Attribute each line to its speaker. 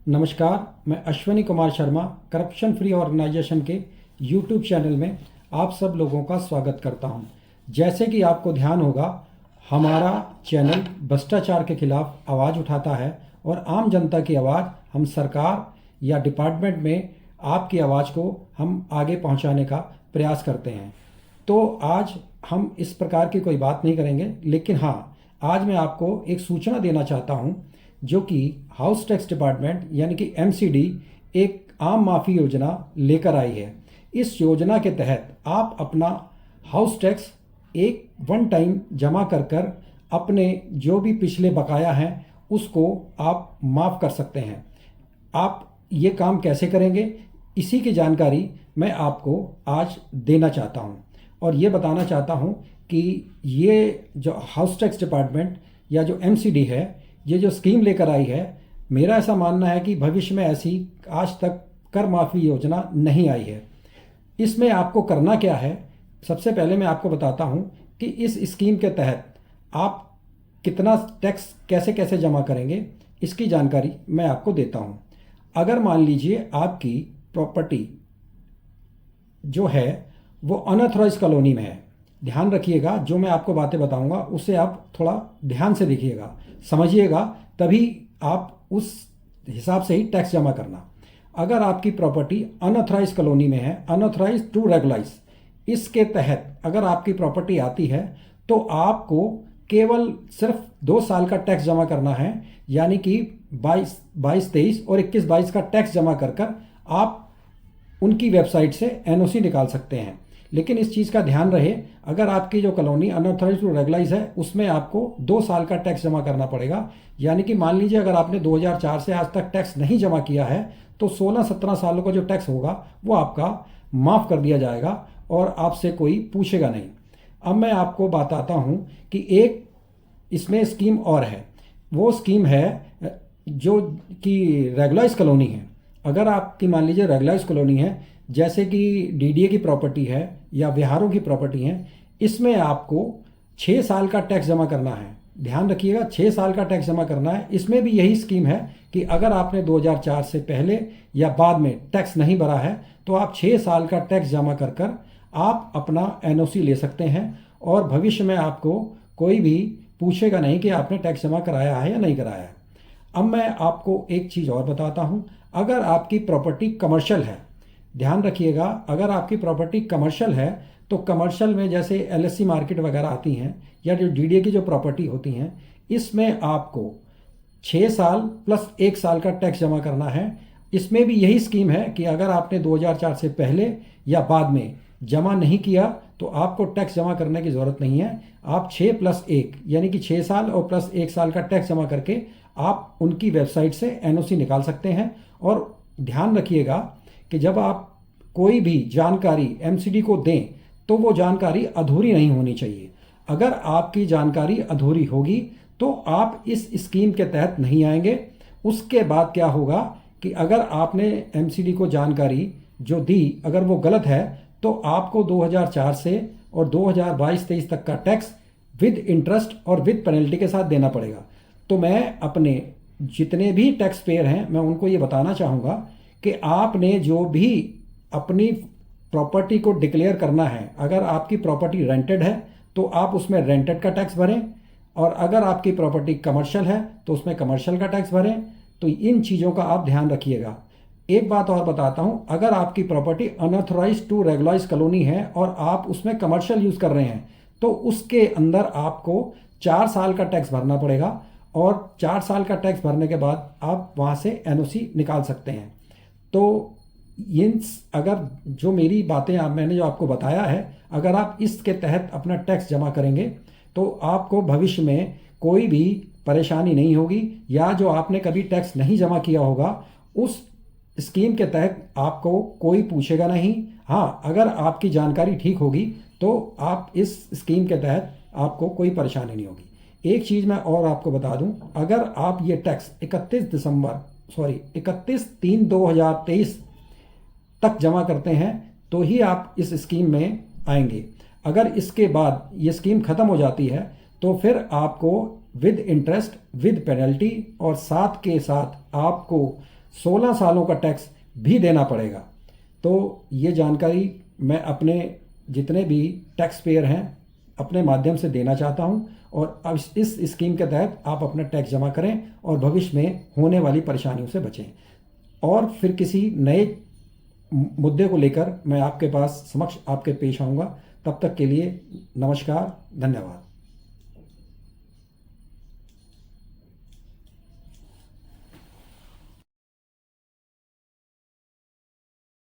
Speaker 1: नमस्कार, मैं Ashwini Kumar Sharma corruption free organisation के यूट्यूब चैनल में आप सब लोगों का स्वागत करता हूं। जैसे कि आपको ध्यान होगा, हमारा चैनल भ्रष्टाचार के खिलाफ आवाज़ उठाता है और आम जनता की आवाज़ हम सरकार या डिपार्टमेंट में आपकी आवाज़ को हम आगे पहुंचाने का प्रयास करते हैं। तो आज हम इस प्रकार की कोई बात नहीं करेंगे, लेकिन हाँ, आज मैं आपको एक सूचना देना चाहता हूं जो कि हाउस टैक्स डिपार्टमेंट यानी कि एमसीडी एक आम माफ़ी योजना लेकर आई है। इस योजना के तहत आप अपना हाउस टैक्स एक वन टाइम जमा कर कर अपने जो भी पिछले बकाया हैं उसको आप माफ़ कर सकते हैं। आप ये काम कैसे करेंगे, इसी की जानकारी मैं आपको आज देना चाहता हूँ और ये बताना चाहता हूँ कि ये जो हाउस टैक्स डिपार्टमेंट या जो एमसीडी है, ये जो स्कीम लेकर आई है, मेरा ऐसा मानना है कि भविष्य में ऐसी आज तक कर माफ़ी योजना नहीं आई है। इसमें आपको करना क्या है, सबसे पहले मैं आपको बताता हूँ कि इस स्कीम के तहत आप कितना टैक्स कैसे कैसे जमा करेंगे, इसकी जानकारी मैं आपको देता हूँ। अगर मान लीजिए आपकी प्रॉपर्टी जो है वो अनऑथराइज कॉलोनी में है, ध्यान रखिएगा, जो मैं आपको बातें बताऊंगा उसे आप थोड़ा ध्यान से देखिएगा, समझिएगा, तभी आप उस हिसाब से ही टैक्स जमा करना। अगर आपकी प्रॉपर्टी अनऑथराइज कॉलोनी में है, अनऑथराइज टू रेगुलाइज, इसके तहत अगर आपकी प्रॉपर्टी आती है तो आपको केवल सिर्फ 2 साल का टैक्स जमा करना है, यानी कि 22-23 और 21-22 का टैक्स जमा कर कर आप उनकी वेबसाइट से एनओसी निकाल सकते हैं। लेकिन इस चीज़ का ध्यान रहे, अगर आपकी जो कॉलोनी अनऑथराइज टू रेगुलाइज है उसमें आपको 2 साल का टैक्स जमा करना पड़ेगा। यानी कि मान लीजिए अगर आपने 2004 से आज तक टैक्स नहीं जमा किया है तो 16-17 सालों का जो टैक्स होगा वो आपका माफ़ कर दिया जाएगा और आपसे कोई पूछेगा नहीं। अब मैं आपको बताता हूँ कि एक इसमें स्कीम और है। वो स्कीम है जो कि रेगुलाइज कॉलोनी है। अगर आपकी मान लीजिए रेगुलाइज कॉलोनी है, जैसे कि डीडीए की प्रॉपर्टी है या विहारों की प्रॉपर्टी है, इसमें आपको 6 साल का टैक्स जमा करना है। ध्यान रखिएगा, 6 साल का टैक्स जमा करना है। इसमें भी यही स्कीम है कि अगर आपने 2004 से पहले या बाद में टैक्स नहीं भरा है तो आप 6 साल का टैक्स जमा कर कर आप अपना एनओसी ले सकते हैं और भविष्य में आपको कोई भी पूछेगा नहीं कि आपने टैक्स जमा कराया है या नहीं कराया है। अब मैं आपको एक चीज़ और बताता हूँ। अगर आपकी प्रॉपर्टी कमर्शियल है, ध्यान रखिएगा, अगर आपकी प्रॉपर्टी कमर्शियल है तो कमर्शियल में जैसे एलएससी मार्केट वगैरह आती हैं या जो डीडीए की जो प्रॉपर्टी होती हैं, इसमें आपको 6 साल प्लस 1 साल का टैक्स जमा करना है। इसमें भी यही स्कीम है कि अगर आपने 2004 से पहले या बाद में जमा नहीं किया तो आपको टैक्स जमा करने की ज़रूरत नहीं है। आप 6+1 यानी कि 6 साल और प्लस 1 साल का टैक्स जमा करके आप उनकी वेबसाइट से एनओसी निकाल सकते हैं। और ध्यान रखिएगा कि जब आप कोई भी जानकारी एमसीडी को दें तो वो जानकारी अधूरी नहीं होनी चाहिए। अगर आपकी जानकारी अधूरी होगी तो आप इस स्कीम के तहत नहीं आएंगे। उसके बाद क्या होगा कि अगर आपने एमसीडी को जानकारी जो दी अगर वो गलत है तो आपको 2004 से और 2022-23 तक का टैक्स विद इंटरेस्ट और विद पेनल्टी के साथ देना पड़ेगा। तो मैं अपने जितने भी टैक्स पेयर हैं मैं उनको ये बताना चाहूँगा कि आपने जो भी अपनी प्रॉपर्टी को डिक्लेयर करना है, अगर आपकी प्रॉपर्टी रेंटेड है तो आप उसमें रेंटेड का टैक्स भरें, और अगर आपकी प्रॉपर्टी कमर्शियल है तो उसमें कमर्शियल का टैक्स भरें। तो इन चीज़ों का आप ध्यान रखिएगा। एक बात और बताता हूँ, अगर आपकी property unauthorise to regularise colony है और आप उसमें कमर्शियल यूज़ कर रहे हैं तो उसके अंदर आपको 4 साल का टैक्स भरना पड़ेगा और 4 साल का टैक्स भरने के बाद आप वहाँ से एनओसी निकाल सकते हैं। तो इन अगर जो मेरी बातें मैंने जो आपको बताया है, अगर आप इसके तहत अपना टैक्स जमा करेंगे तो आपको भविष्य में कोई भी परेशानी नहीं होगी, या जो आपने कभी टैक्स नहीं जमा किया होगा उस स्कीम के तहत आपको कोई पूछेगा नहीं। हाँ, अगर आपकी जानकारी ठीक होगी तो आप इस स्कीम के तहत आपको कोई परेशानी नहीं होगी। एक चीज़ मैं और आपको बता दूं, अगर आप ये टैक्स 31/3/2023 तक जमा करते हैं तो ही आप इस स्कीम में आएंगे। अगर इसके बाद ये स्कीम ख़त्म हो जाती है तो फिर आपको विद इंटरेस्ट विद पेनल्टी और साथ के साथ आपको 16 सालों का टैक्स भी देना पड़ेगा। तो ये जानकारी मैं अपने जितने भी टैक्स पेयर हैं अपने माध्यम से देना चाहता हूं, और अब इस स्कीम के तहत आप अपना टैक्स जमा करें और भविष्य में होने वाली परेशानियों से बचें। और फिर किसी नए मुद्दे को लेकर मैं आपके पास समक्ष आपके पेश आऊँगा। तब तक के लिए नमस्कार, धन्यवाद।